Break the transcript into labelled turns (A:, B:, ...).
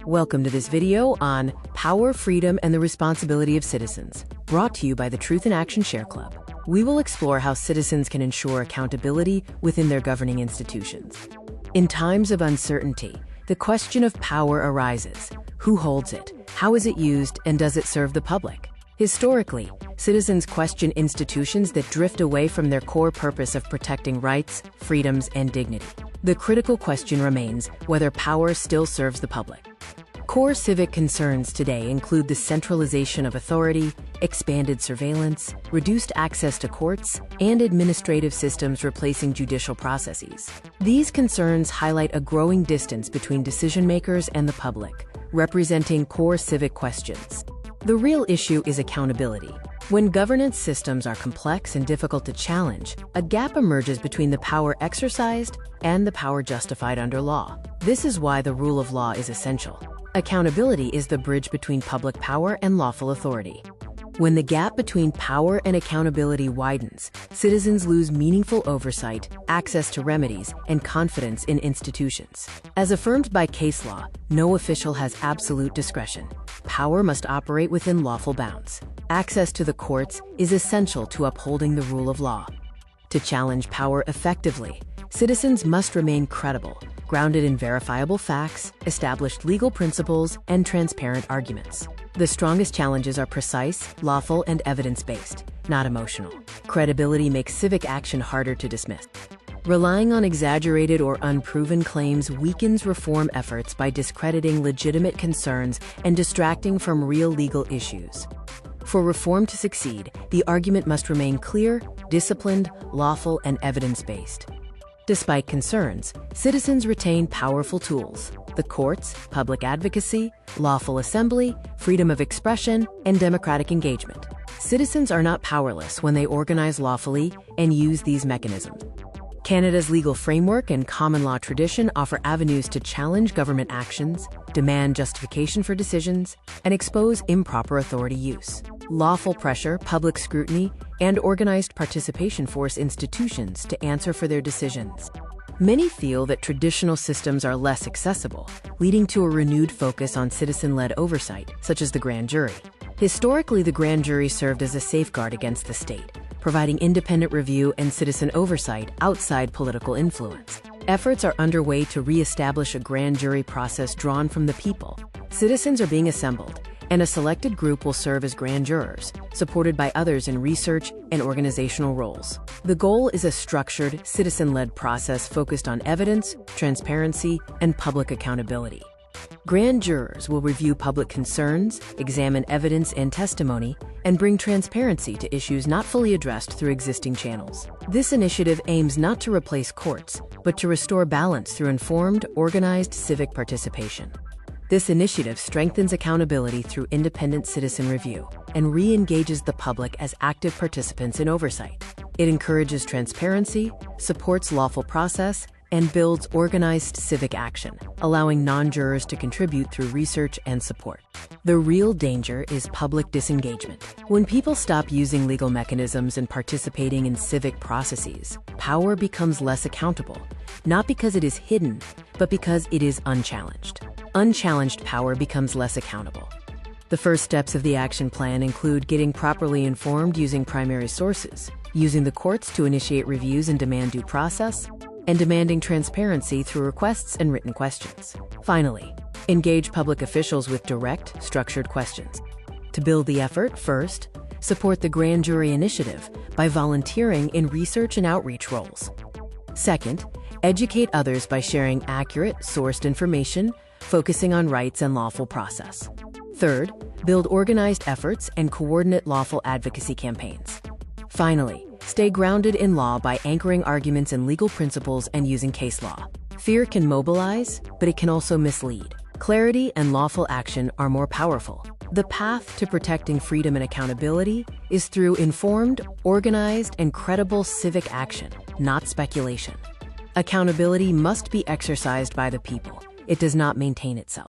A: Welcome to this video on Power, Freedom, and the Responsibility of Citizens, brought to you by the Truth in Action Share Club. We will explore how citizens can ensure accountability within their governing institutions. In times of uncertainty, the question of power arises. Who holds it? How is it used? And does it serve the public? Historically, citizens question institutions that drift away from their core purpose of protecting rights, freedoms, and dignity. The critical question remains whether power still serves the public. Core civic concerns today include the centralization of authority, expanded surveillance, reduced access to courts, and administrative systems replacing judicial processes. These concerns highlight a growing distance between decision-makers and the public, representing core civic questions. The real issue is accountability. When governance systems are complex and difficult to challenge, a gap emerges between the power exercised and the power justified under law. This is why the rule of law is essential. Accountability is the bridge between public power and lawful authority. When the gap between power and accountability widens, citizens lose meaningful oversight, access to remedies, and confidence in institutions. As affirmed by case law, no official has absolute discretion. Power must operate within lawful bounds. Access to the courts is essential to upholding the rule of law. To challenge power effectively, citizens must remain credible, grounded in verifiable facts, established legal principles, and transparent arguments. The strongest challenges are precise, lawful, and evidence-based, not emotional. Credibility makes civic action harder to dismiss. Relying on exaggerated or unproven claims weakens reform efforts by discrediting legitimate concerns and distracting from real legal issues. For reform to succeed, the argument must remain clear, disciplined, lawful, and evidence-based. Despite concerns, citizens retain powerful tools: the courts, public advocacy, lawful assembly, freedom of expression, and democratic engagement. Citizens are not powerless when they organize lawfully and use these mechanisms. Canada's legal framework and common law tradition offer avenues to challenge government actions, demand justification for decisions, and expose improper authority use. Lawful pressure, public scrutiny, and organized participation force institutions to answer for their decisions. Many feel that traditional systems are less accessible, leading to a renewed focus on citizen-led oversight, such as the grand jury. Historically, the grand jury served as a safeguard against the state, providing independent review and citizen oversight outside political influence. Efforts are underway to re-establish a grand jury process drawn from the people. Citizens are being assembled, and a selected group will serve as grand jurors, supported by others in research and organizational roles. The goal is a structured, citizen-led process focused on evidence, transparency, and public accountability. Grand jurors will review public concerns, examine evidence and testimony, and bring transparency to issues not fully addressed through existing channels. This initiative aims not to replace courts, but to restore balance through informed, organized civic participation. This initiative strengthens accountability through independent citizen review and re-engages the public as active participants in oversight. It encourages transparency, supports lawful process, and builds organized civic action, allowing non-jurors to contribute through research and support. The real danger is public disengagement. When people stop using legal mechanisms and participating in civic processes, power becomes less accountable, not because it is hidden, but because it is unchallenged. Unchallenged power becomes less accountable. The first steps of the action plan include getting properly informed using primary sources, using the courts to initiate reviews and demand due process, and demanding transparency through requests and written questions. Finally, engage public officials with direct, structured questions. To build the effort, first, support the grand jury initiative by volunteering in research and outreach roles. Second, educate others by sharing accurate, sourced information, focusing on rights and lawful process. Third, build organized efforts and coordinate lawful advocacy campaigns. Finally, stay grounded in law by anchoring arguments in legal principles and using case law. Fear can mobilize, but it can also mislead. Clarity and lawful action are more powerful. The path to protecting freedom and accountability is through informed, organized, and credible civic action, not speculation. Accountability must be exercised by the people. It does not maintain itself.